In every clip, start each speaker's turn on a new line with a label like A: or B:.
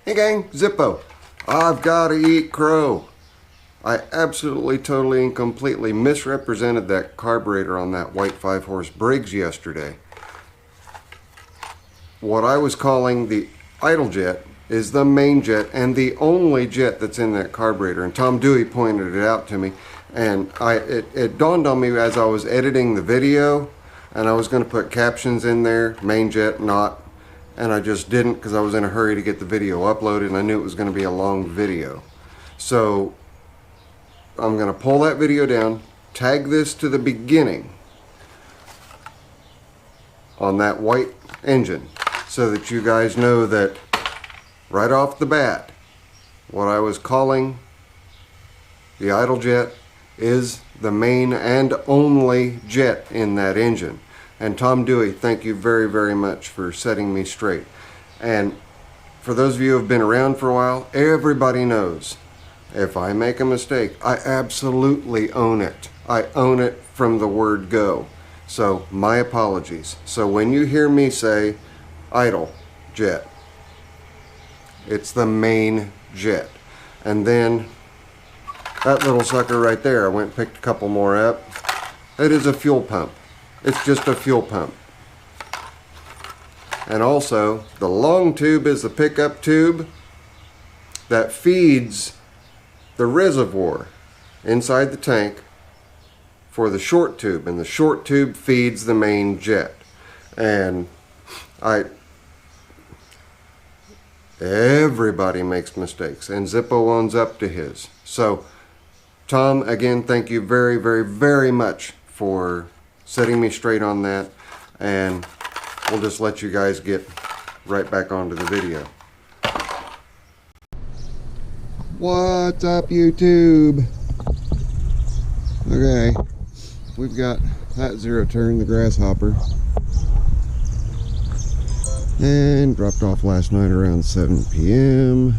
A: Hey gang, Zippo. I've got to eat crow. I absolutely, totally, and completely misrepresented that carburetor on that white 5-horse Briggs yesterday. What I was calling the idle jet is the main jet and the only jet that's in that carburetor. And Tom Dewey pointed it out to me. And it dawned on me as I was editing the video, and I was going to put captions in there, main jet, not. And I just didn't because I was in a hurry to get the video uploaded and I knew it was going to be a long video. So I'm going to pull that video down, tag this to the beginning on that white engine so that you guys know that right off the bat what I was calling the idle jet is the main and only jet in that engine. And Tom Dewey, thank you very, very much for setting me straight. And for those of you who have been around for a while, everybody knows if I make a mistake, I absolutely own it. I own it from the word go. So my apologies. So when you hear me say idle jet, it's the main jet. And then that little sucker right there, I went and picked a couple more up. It is a fuel pump. It's just a fuel pump. And also, the long tube is the pickup tube that feeds the reservoir inside the tank for the short tube. And the short tube feeds the main jet. And everybody makes mistakes. And Zippo owns up to his. So, Tom, again, thank you very, very, very much for setting me straight on that, and we'll just let you guys get right back onto the video. What's up, YouTube? Okay, we've got that zero turn, the grasshopper, and dropped off last night around 7 p.m.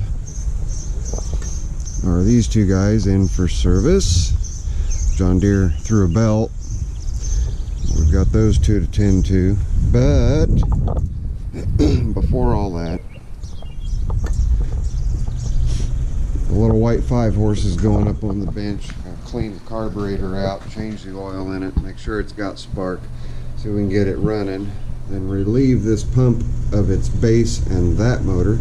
A: Are these two guys in for service? John Deere threw a belt. We've got those two to tend to, but before all that, the little white 5-horse is going up on the bench. I'll clean the carburetor out, change the oil in it, make sure it's got spark so we can get it running. Then relieve this pump of its base and that motor,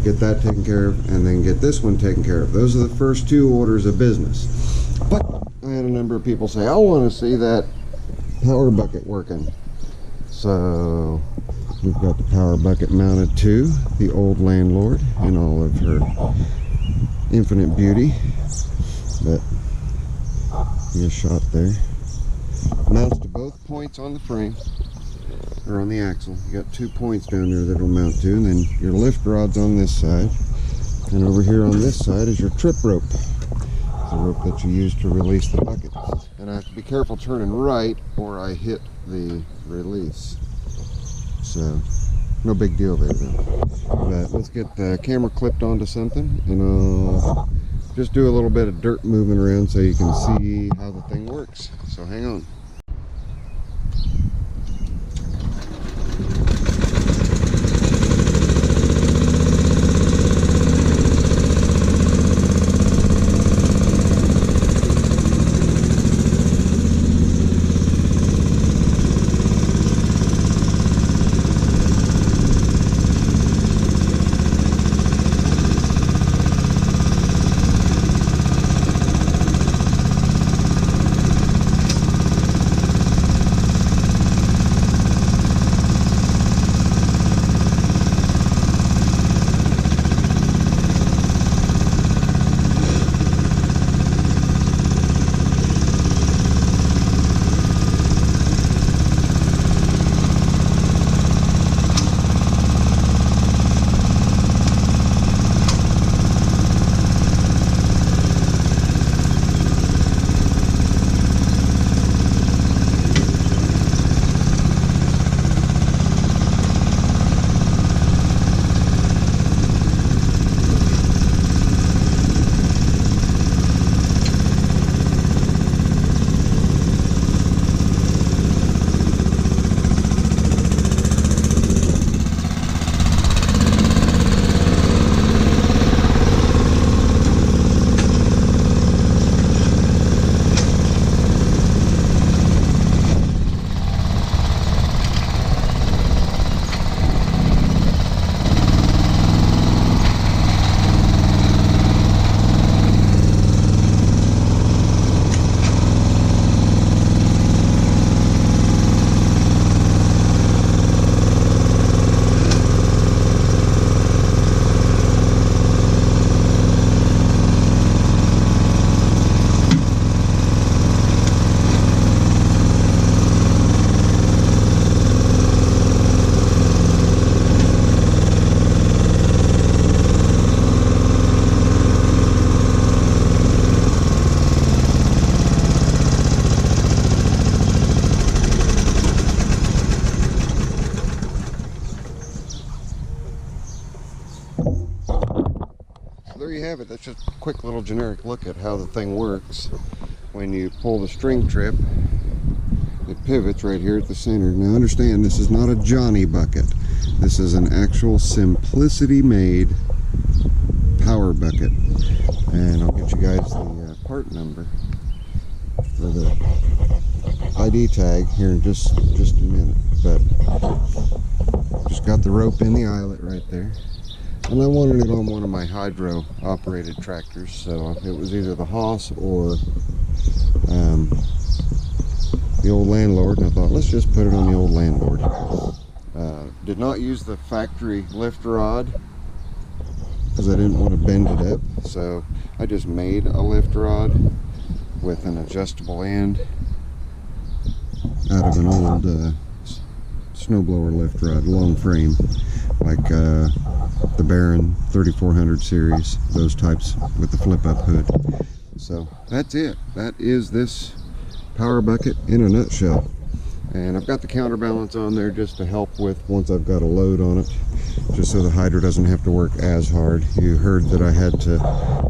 A: get that taken care of, and then get this one taken care of. Those are the first two orders of business. But I had a number of people say, I want to see that power bucket working. So we've got the power bucket mounted to the old landlord in all of her infinite beauty. But be a shot there. Mounts to both points on the frame, or on the axle. You got 2 points down there that will mount to, and then your lift rod's on this side, and over here on this side is your trip rope. It's the rope that you use to release the bucket. And I have to be careful turning right or I hit the release. So no big deal there though. But let's get the camera clipped onto something, and I'll just do a little bit of dirt moving around so you can see how the thing works. So hang on. there you have it. That's just a quick little generic look at how the thing works. When you pull the string trip, it pivots right here at the center. Now understand, this is not a Johnny bucket. This is an actual Simplicity made power bucket. And I'll get you guys the part number for the ID tag here in just a minute. But just got the rope in the eyelet right there. And I wanted it on one of my hydro operated tractors, so it was either the Haas or the old Landlord, and I thought, let's just put it on the old Landlord. Did not use the factory lift rod because I didn't want to bend it up, so I just made a lift rod with an adjustable end out of an old snowblower lift rod, long frame, like the Baron 3400 series, those types with the flip up hood. So that's it. That is this power bucket in a nutshell. And I've got the counterbalance on there just to help with once I've got a load on it, just so the hydro doesn't have to work as hard. You heard that I had to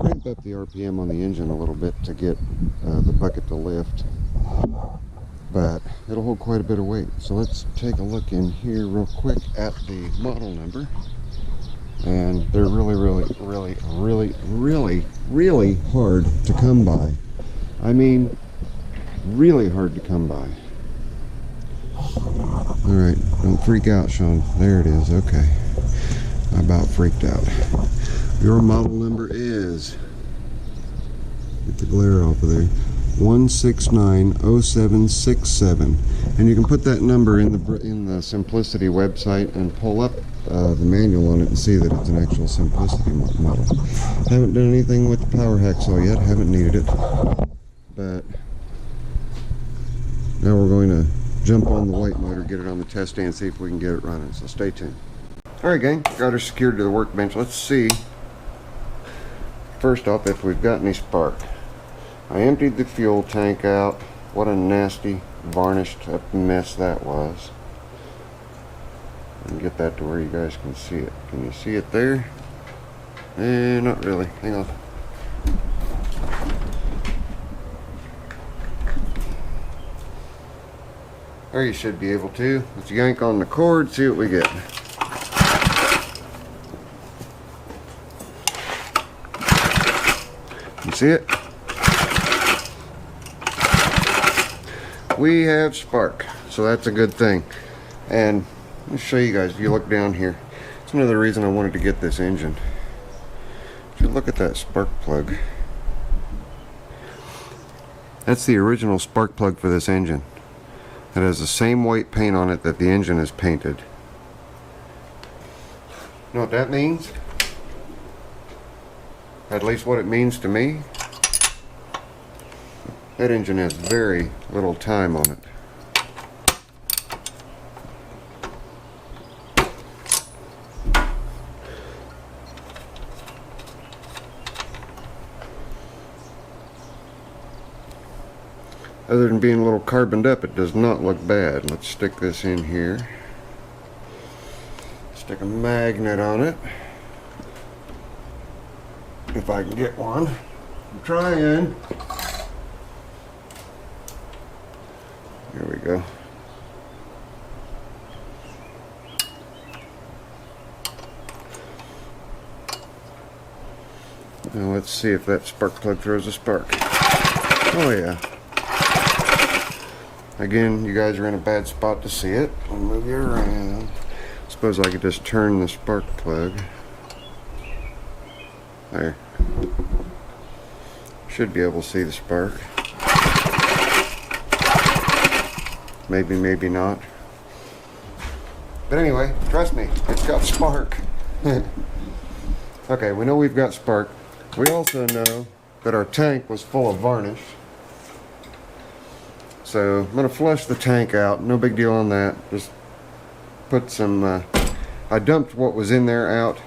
A: ramp up the RPM on the engine a little bit to get the bucket to lift, but it'll hold quite a bit of weight. So let's take a look in here real quick at the model number. And they're really hard to come by. I mean, really hard to come by. Alright, don't freak out, Sean. There it is. Okay, I about freaked out. Your model number is, get the glare off of there, 1690767, and you can put that number in the Simplicity website and pull up the manual on it and see that it's an actual Simplicity model. Haven't done anything with the power hacksaw yet, haven't needed it, but now we're going to jump on the white motor, get it on the test stand, see if we can get it running, so stay tuned. Alright gang, got her secured to the workbench. Let's see first off if we've got any spark. I emptied the fuel tank out. What a nasty varnished up mess that was. And get that to where you guys can see it. Can you see it there? Not really. Hang on. There you should be able to. Let's yank on the cord, see what we get. You see it? We have spark, so that's a good thing. And let me show you guys, if you look down here, it's another reason I wanted to get this engine. If you look at that spark plug, that's the original spark plug for this engine. It has the same white paint on it that the engine is painted. You know what that means? At least what it means to me. That engine has very little time on it. Other than being a little carboned up, it does not look bad. Let's stick this in here. Stick a magnet on it. If I can get one. I'm trying. Here we go. Now let's see if that spark plug throws a spark. Oh yeah. Again, you guys are in a bad spot to see it. I'll move you around. Suppose I could just turn the spark plug. There. Should be able to see the spark. Maybe, maybe not. But anyway, trust me, it's got spark. Okay, we know we've got spark. We also know that our tank was full of varnish. So I'm going to flush the tank out. No big deal on that. Just put some, I dumped what was in there out.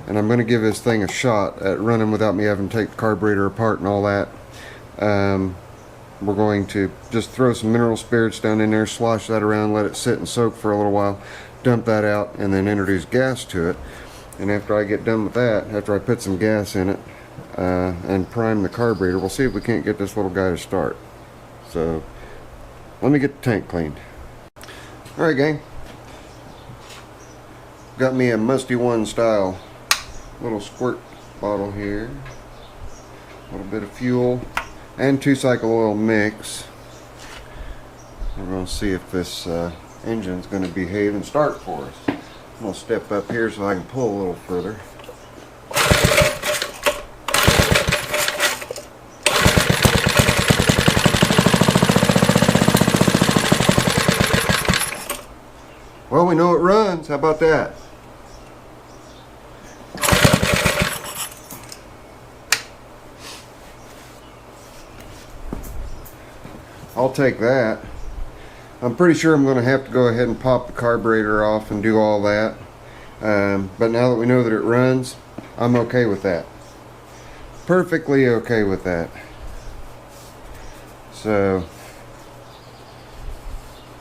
A: And I'm going to give this thing a shot at running without me having to take the carburetor apart and all that. We're going to just throw some mineral spirits down in there, slosh that around, let it sit and soak for a little while, dump that out, and then introduce gas to it. And after I get done with that, after I put some gas in it and prime the carburetor, we'll see if we can't get this little guy to start. So let me get the tank cleaned. Alright gang, got me a Musty One style little squirt bottle here, a little bit of fuel and 2-cycle oil mix. We're going to see if this engine's going to behave and start for us. I'm going to step up here so I can pull a little further. Well, we know it runs. How about that? I'll take that. I'm pretty sure I'm going to have to go ahead and pop the carburetor off and do all that. But now that we know that it runs, I'm okay with that. Perfectly okay with that. So,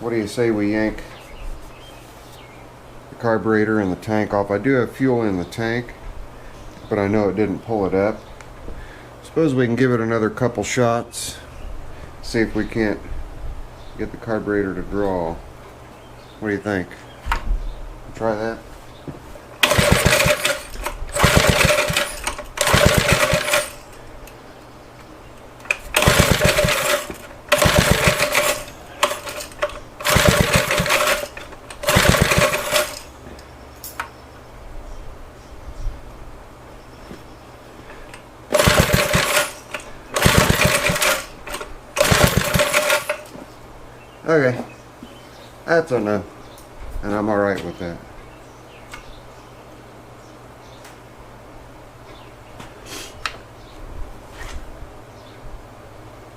A: what do you say we yank the carburetor and the tank off? I do have fuel in the tank, but I know it didn't pull it up. Suppose we can give it another couple shots. See if we can't get the carburetor to draw. What do you think? Try that. Okay, that's enough, and I'm alright with that.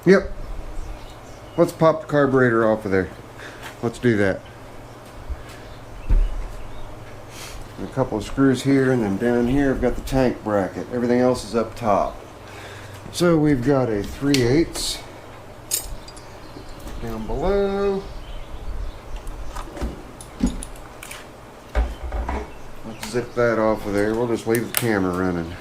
A: Yep, let's pop the carburetor off of there. Let's do that. A couple of screws here, and then down here I've got the tank bracket. Everything else is up top. So we've got a 3/8 down below. Let's zip that off of there. We'll just leave the camera running.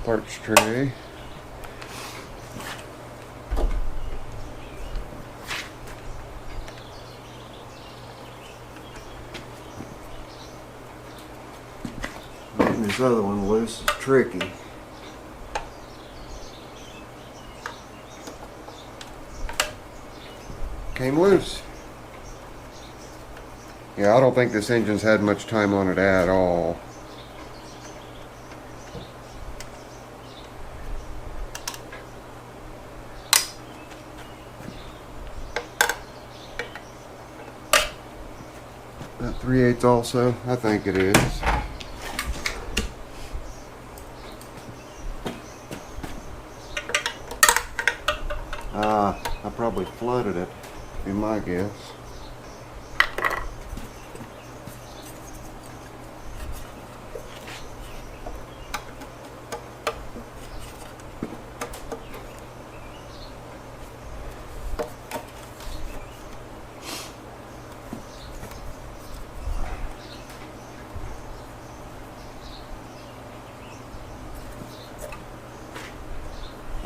A: Parts tray. This other one loose is tricky. Came loose. Yeah, I don't think this engine's had much time on it at all. That 3/8 also, I think it is. I probably flooded it, be my guess.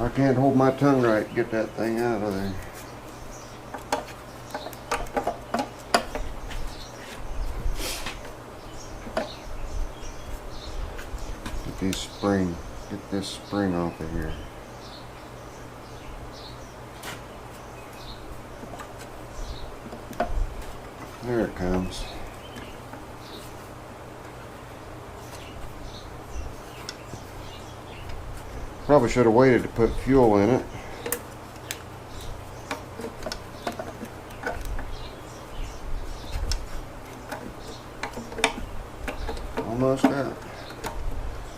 A: I can't hold my tongue right to get that thing out of there. Get this spring off of here. There it comes. Probably should have waited to put fuel in it. Almost out.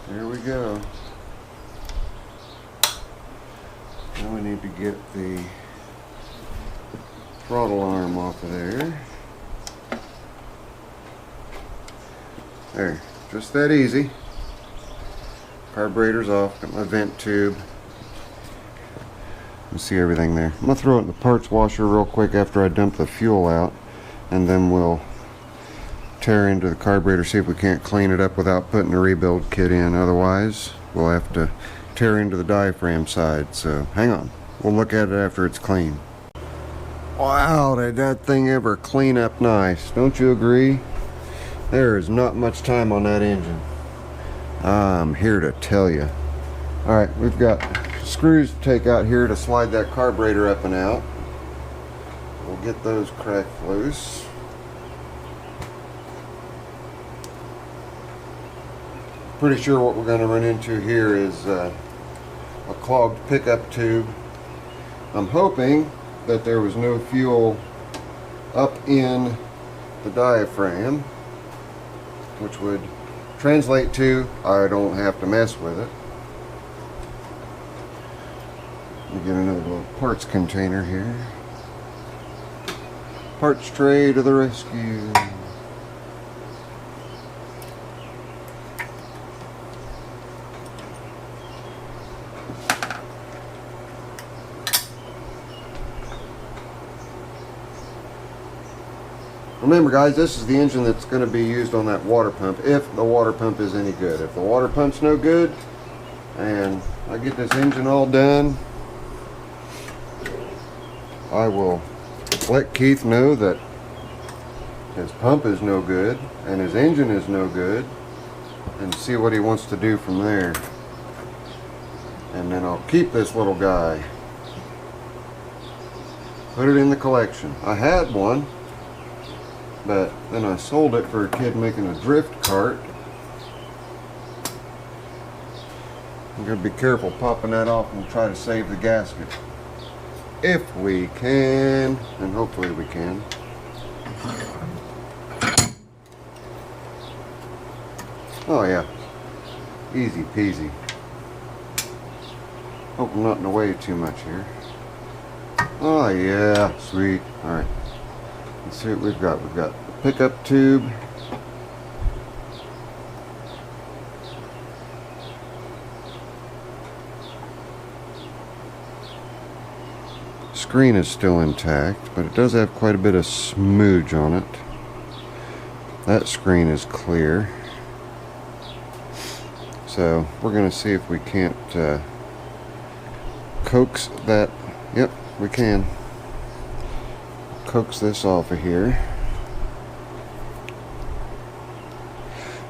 A: There we go. Now we need to get the throttle arm off of there. There, just that easy. Carburetor's off, got my vent tube. You see everything there. I'm gonna throw it in the parts washer real quick after I dump the fuel out, and then we'll tear into the carburetor, see if we can't clean it up without putting a rebuild kit in. Otherwise, we'll have to tear into the diaphragm side. So hang on, we'll look at it after it's clean. Wow, did that thing ever clean up nice? Don't you agree? There is not much time on that engine. I'm here to tell you. Alright, we've got screws to take out here to slide that carburetor up and out. We'll get those cracked loose. Pretty sure what we're going to run into here is a clogged pickup tube. I'm hoping that there was no fuel up in the diaphragm, which would translate to I don't have to mess with it. Let me get another little parts container here. Parts tray to the rescue. Remember guys, this is the engine that's going to be used on that water pump, if the water pump is any good. If the water pump's no good, and I get this engine all done, I will let Keith know that his pump is no good, and his engine is no good, and see what he wants to do from there. And then I'll keep this little guy. Put it in the collection. I had one, but then I sold it for a kid making a drift cart. I'm going to be careful popping that off and try to save the gasket. If we can, and hopefully we can. Oh yeah, easy peasy. Hope I'm not in the way too much here. Oh yeah, sweet. Alright. Let's see what we've got. We've got the pickup tube. Screen is still intact, but it does have quite a bit of smudge on it. That screen is clear. So we're going to see if we can't coax that. Yep, we can. Coax this off of here.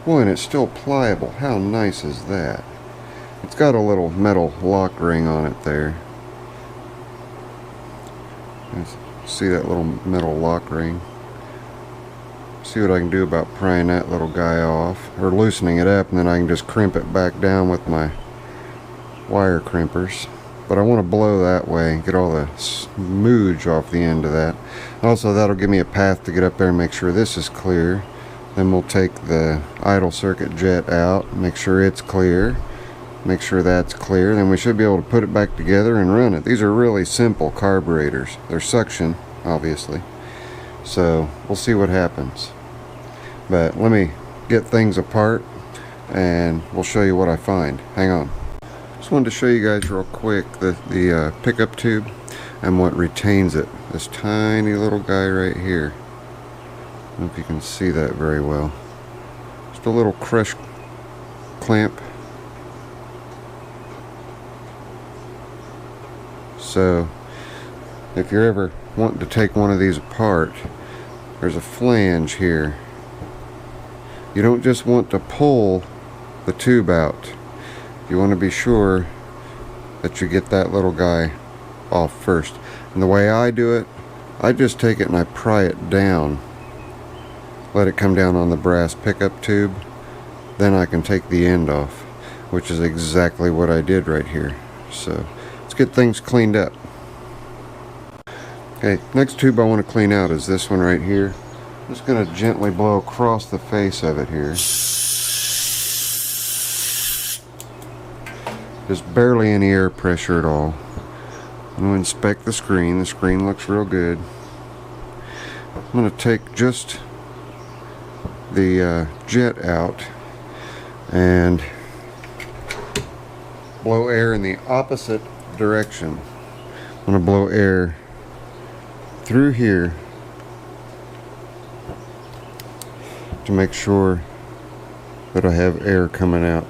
A: Boy, and it's still pliable. How nice is that? It's got a little metal lock ring on it there. Let's see that little metal lock ring. See what I can do about prying that little guy off, or loosening it up, and then I can just crimp it back down with my wire crimpers. But I want to blow that way and get all the smudge off the end of that. Also, that'll give me a path to get up there and make sure this is clear. Then we'll take the idle circuit jet out, make sure it's clear, make sure that's clear. Then we should be able to put it back together and run it. These are really simple carburetors. They're suction, obviously. So we'll see what happens. But let me get things apart and we'll show you what I find. Hang on. Just wanted to show you guys real quick the pickup tube and what retains it. This tiny little guy right here. I don't know if you can see that very well. Just a little crush clamp. So if you're ever wanting to take one of these apart, there's a flange here. You don't just want to pull the tube out. You want to be sure that you get that little guy off first. And the way I do it, I just take it and I pry it down. Let it come down on the brass pickup tube. Then I can take the end off, which is exactly what I did right here. So let's get things cleaned up. Okay, next tube I want to clean out is this one right here. I'm just going to gently blow across the face of it here. Just barely any air pressure at all. I'm going to inspect the screen. The screen looks real good. I'm going to take just the jet out and blow air in the opposite direction. I'm going to blow air through here to make sure that I have air coming out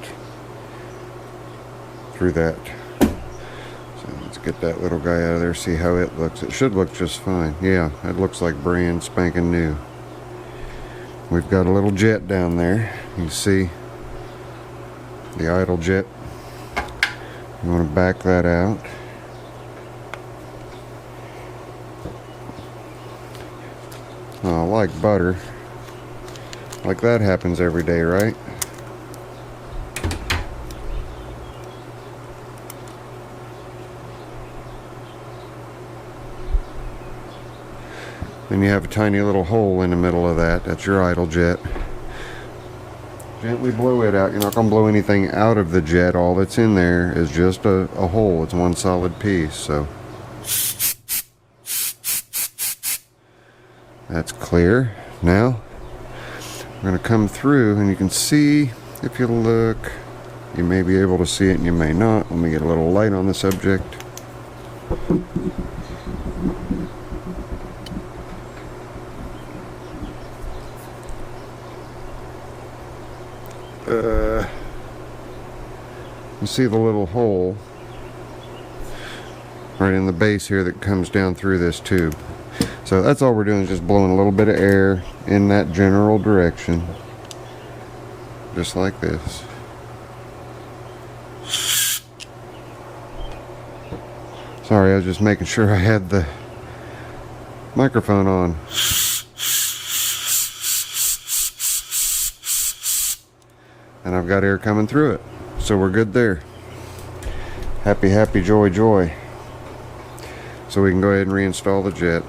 A: through that. So let's get that little guy out of there, see how it looks. It should look just fine. Yeah, it looks like brand spanking new. We've got a little jet down there. You can see the idle jet. You want to back that out. Oh, like butter. Like that happens every day, right? Then you have a tiny little hole in the middle of that. That's your idle jet. Gently blow it out. You're not going to blow anything out of the jet. All that's in there is just a hole. It's one solid piece. So that's clear. Now we're going to come through, and you can see, if you look, you may be able to see it and you may not. Let me get a little light on the subject. You see the little hole right in the base here that comes down through this tube. So that's all we're doing, is just blowing a little bit of air in that general direction, just like this. Sorry, I was just making sure I had the microphone on. And I've got air coming through it, so we're good there. Happy, happy, joy, joy. So we can go ahead and reinstall the jet.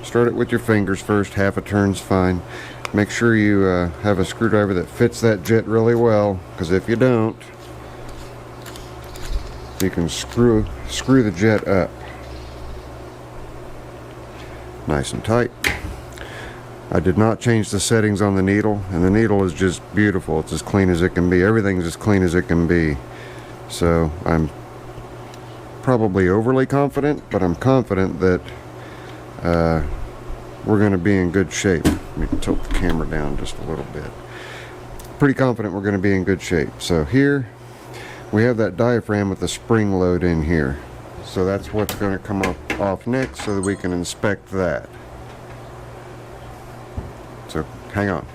A: Start it with your fingers first. Half a turn's fine. Make sure you have a screwdriver that fits that jet really well, because if you don't, you can screw the jet up nice and tight. I did not change the settings on the needle, and the needle is just beautiful. It's as clean as it can be. Everything's as clean as it can be. So I'm probably overly confident, but I'm confident that we're going to be in good shape. Let me tilt the camera down just a little bit. Pretty confident we're going to be in good shape. So here we have that diaphragm with the spring load in here. So that's what's going to come off next, so that we can inspect that. So hang on.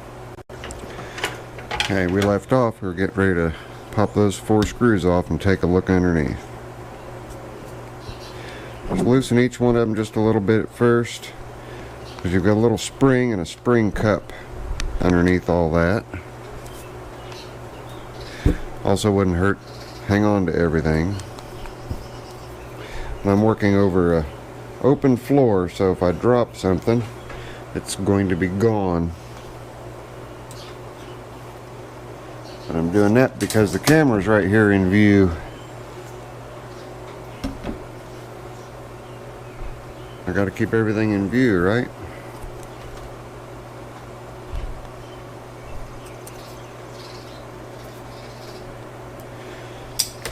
A: Okay, we left off. We're getting ready to pop those 4 screws off and take a look underneath. Just loosen each one of them just a little bit at first, because you've got a little spring and a spring cup underneath all that. Also wouldn't hurt. Hang on to everything. And I'm working over a open floor, so if I drop something, it's going to be gone. But I'm doing that because the camera's right here in view. I got to keep everything in view, right?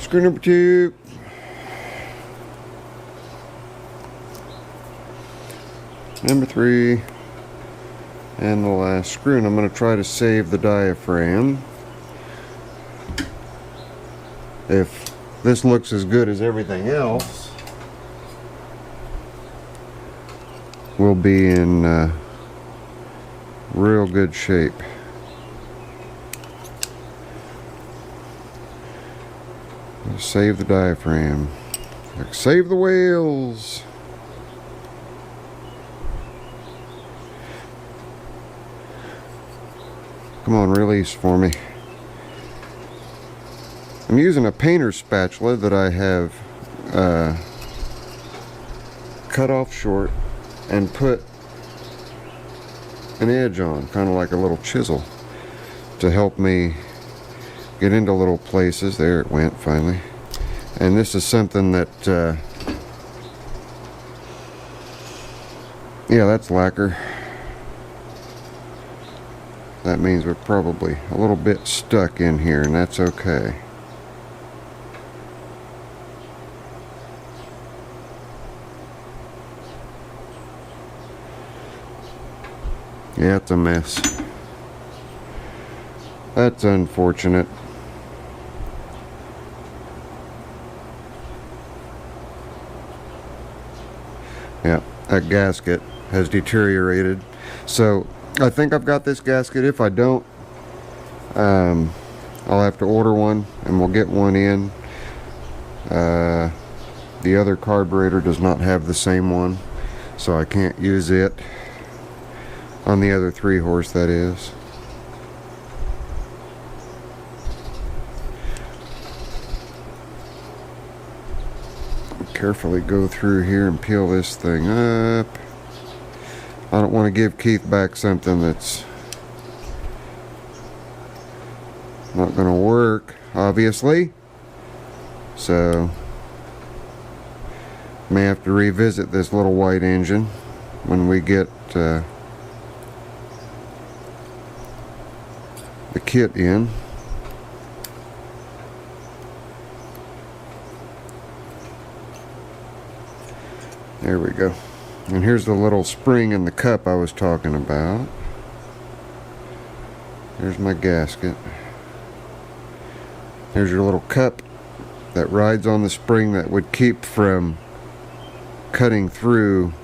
A: Screw number 2. Number 3. And the last screw. And I'm going to try to save the diaphragm. If this looks as good as everything else, we'll be in real good shape. Save the diaphragm. Save the whales. Come on, release for me. I'm using a painter's spatula that I have cut off short and put an edge on, kind of like a little chisel, to help me get into little places. There it went finally. And this is something that yeah, that's lacquer. That means we're probably a little bit stuck in here, and that's okay. Yeah, it's a mess. That's unfortunate. Yeah, that gasket has deteriorated. So I think I've got this gasket. If I don't, I'll have to order one and we'll get one in. The other carburetor does not have the same one, so I can't use it on the other 3-horse, that is. Carefully go through here and peel this thing up. I don't want to give Keith back something that's not going to work, obviously. So may have to revisit this little white engine when we get the kit in. There we go. And here's the little spring in the cup I was talking about. Here's my gasket. Here's your little cup that rides on the spring that would keep from cutting through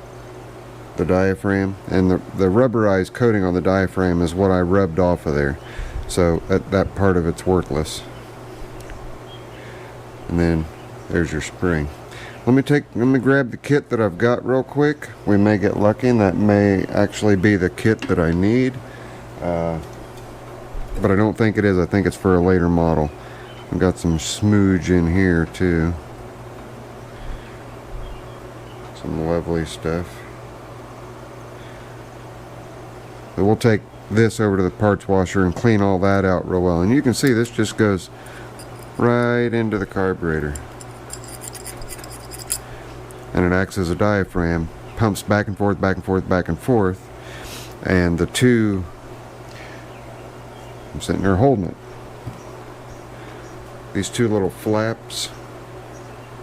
A: the diaphragm. And the rubberized coating on the diaphragm is what I rubbed off of there. So that part of it's worthless. And then there's your spring. Let me grab the kit that I've got real quick. We may get lucky and that may actually be the kit that I need. But I don't think it is. I think it's for a later model. I've got some smooge in here too. Some lovely stuff. So we'll take this over to the parts washer and clean all that out real well. And you can see this just goes right into the carburetor. And it acts as a diaphragm, pumps back and forth, back and forth, back and forth, and the two, I'm sitting there holding it. These two little flaps,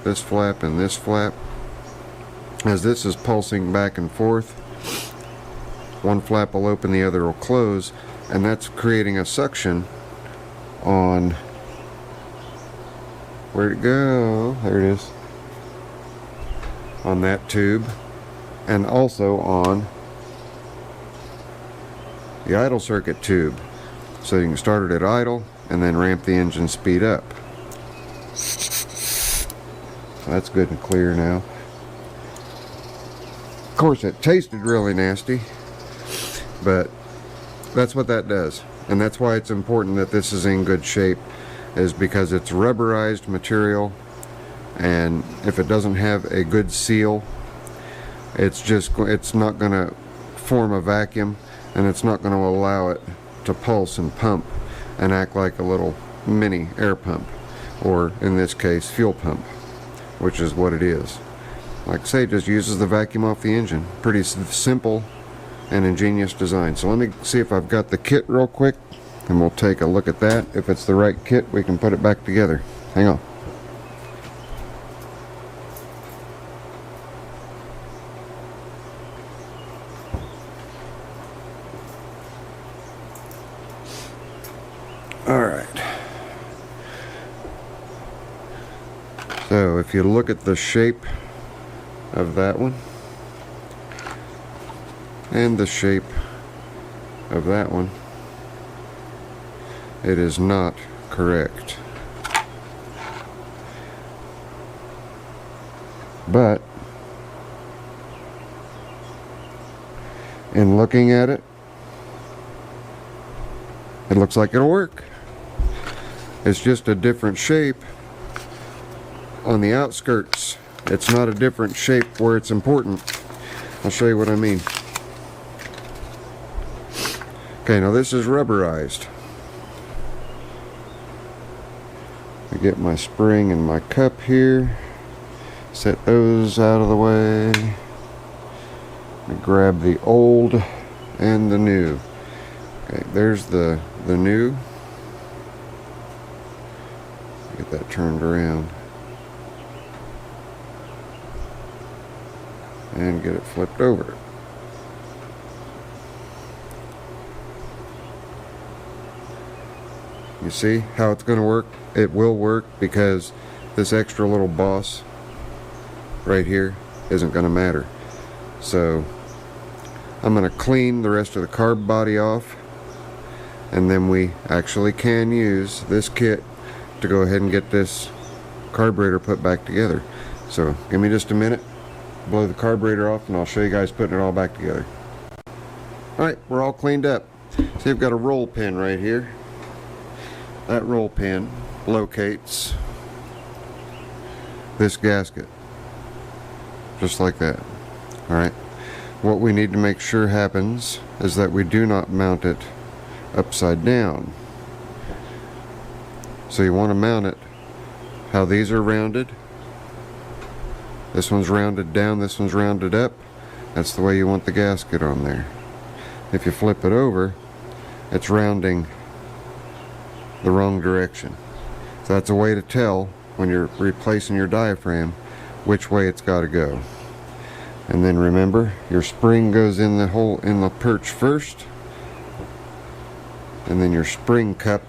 A: this flap and this flap, as this is pulsing back and forth, one flap will open, the other will close, and that's creating a suction on, where'd it go? There it is. On that tube, and also on the idle circuit tube, so you can start it at idle and then ramp the engine speed up. So that's good and clear now. Of course it tasted really nasty, but that's what that does, and that's why it's important that this is in good shape, is because it's rubberized material. And if it doesn't have a good seal, it's not going to form a vacuum, and it's not going to allow it to pulse and pump and act like a little mini air pump, or in this case fuel pump, which is what it is. Like I say, it just uses the vacuum off the engine. Pretty simple and ingenious design. So let me see if I've got the kit real quick, and we'll take a look at that. If it's the right kit, we can put it back together. Hang on. Alright, so if you look at the shape of that one and the shape of that one, it is not correct. But in looking at it, it looks like it'll work. It's just a different shape on the outskirts. It's not a different shape where it's important. I'll show you what I mean. Okay, now this is rubberized. I get my spring and my cup here. Set those out of the way. I grab the old and the new. Okay, there's the new. Get that turned around and get it flipped over. You see how it's going to work? It will work because this extra little boss right here isn't going to matter. So I'm going to clean the rest of the carb body off, and then we actually can use this kit to go ahead and get this carburetor put back together. So give me just a minute, blow the carburetor off, and I'll show you guys putting it all back together. Alright, we're all cleaned up. See, I've got a roll pin right here. That roll pin locates this gasket, just like that. Alright, what we need to make sure happens is that we do not mount it upside down. So you want to mount it how these are rounded. This one's rounded down, this one's rounded up. That's the way you want the gasket on there. If you flip it over, it's rounding the wrong direction. So that's a way to tell when you're replacing your diaphragm which way it's got to go. And then remember, your spring goes in the hole in the perch first, and then your spring cup,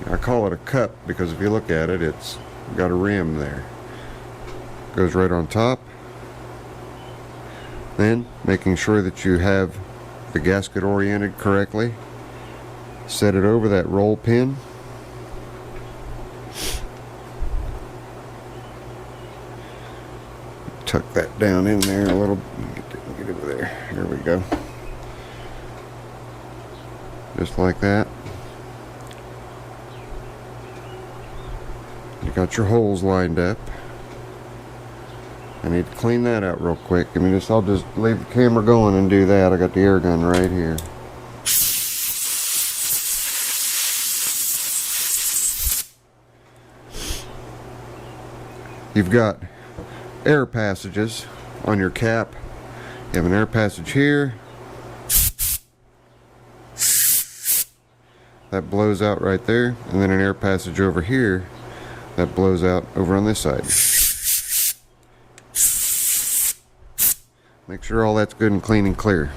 A: I call it a cup because if you look at it, it's got a rim there. Goes right on top. Then making sure that you have the gasket oriented correctly, set it over that roll pin. Tuck that down in there a little. Get over there. Here we go. Just like that. You got your holes lined up. I need to clean that out real quick. I'll just leave the camera going and do that. I got the air gun right here. You've got air passages on your cap. You have an air passage here. That blows out right there, and then an air passage over here that blows out over on this side. Make sure all that's good and clean and clear.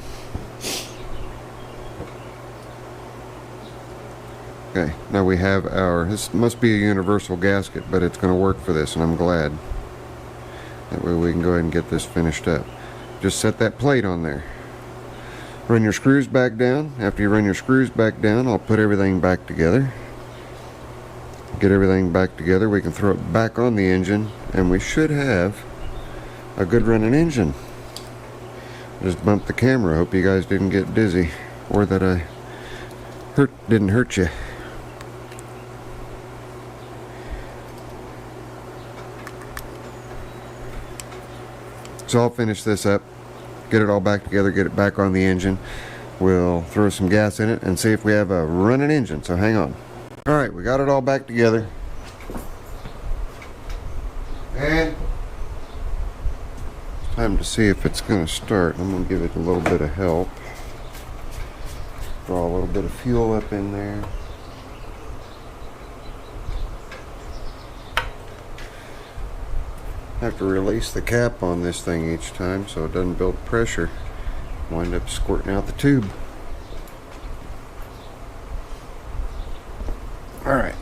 A: Okay, now we have this must be a universal gasket, but it's going to work for this, and I'm glad. That way we can go ahead and get this finished up. Just set that plate on there. Run your screws back down. After you run your screws back down, I'll put everything back together. Get everything back together. We can throw it back on the engine, and we should have a good running engine. Just bumped the camera. Hope you guys didn't get dizzy, or that I didn't hurt you. So I'll finish this up, get it all back together, get it back on the engine. We'll throw some gas in it and see if we have a running engine. So hang on. All right, we got it all back together. And it's time to see if it's going to start. I'm going to give it a little bit of help. Draw a little bit of fuel up in there. I have to release the cap on this thing each time so it doesn't build pressure. Wind up squirting out the tube. Alright.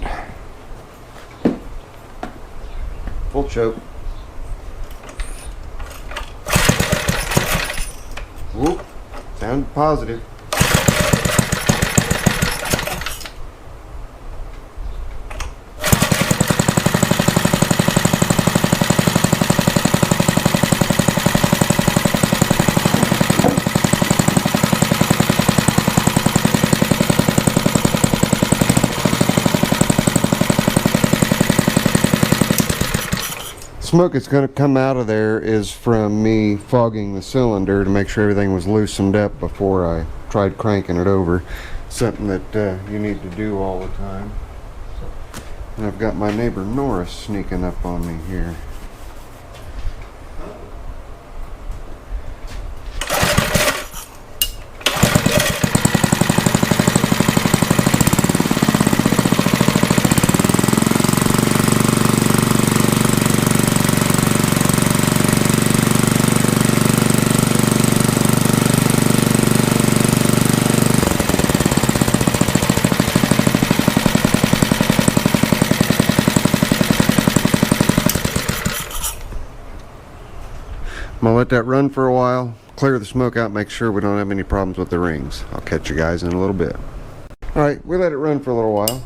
A: Full choke. Whoop. Sound positive. Smoke that's going to come out of there is from me fogging the cylinder to make sure everything was loosened up before I tried cranking it over. Something that you need to do all the time. And I've got my neighbor Norris sneaking up on me here. gonna let that run for a while, clear the smoke out, make sure we don't have any problems with the rings. I'll catch you guys in a little bit. Alright, we let it run for a little while.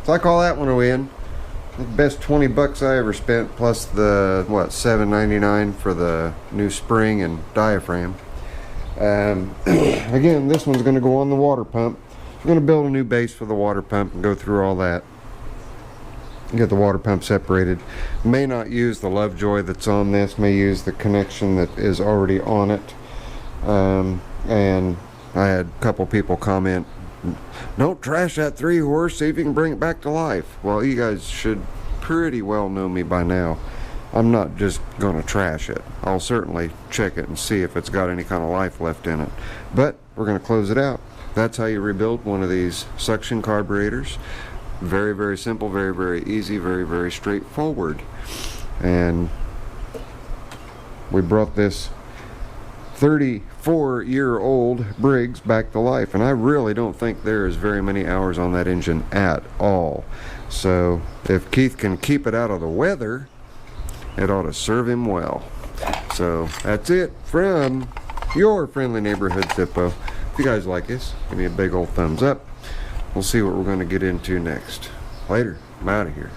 A: So I call that one a win. The best 20 bucks I ever spent, plus the what, $7.99 for the new spring and diaphragm. Again, this one's going to go on the water pump. We're going to build a new base for the water pump and go through all that. Get the water pump separated. May not use the Lovejoy that's on this. May use the connection that is already on it. And I had a couple people comment, "Don't trash that 3-horse, see if you can bring it back to life." Well, you guys should pretty well know me by now. I'm not just gonna trash it. I'll certainly check it and see if it's got any kind of life left in it. But we're gonna close it out. That's how you rebuild one of these suction carburetors. Very, very simple, very, very easy, very, very straightforward. And we brought this 34-year-old Briggs back to life, and I really don't think there is very many hours on that engine at all. So if Keith can keep it out of the weather, it ought to serve him well. So that's it from your friendly neighborhood Zippo. If you guys like this, give me a big old thumbs up. We'll see what we're going to get into next. Later. I'm out of here.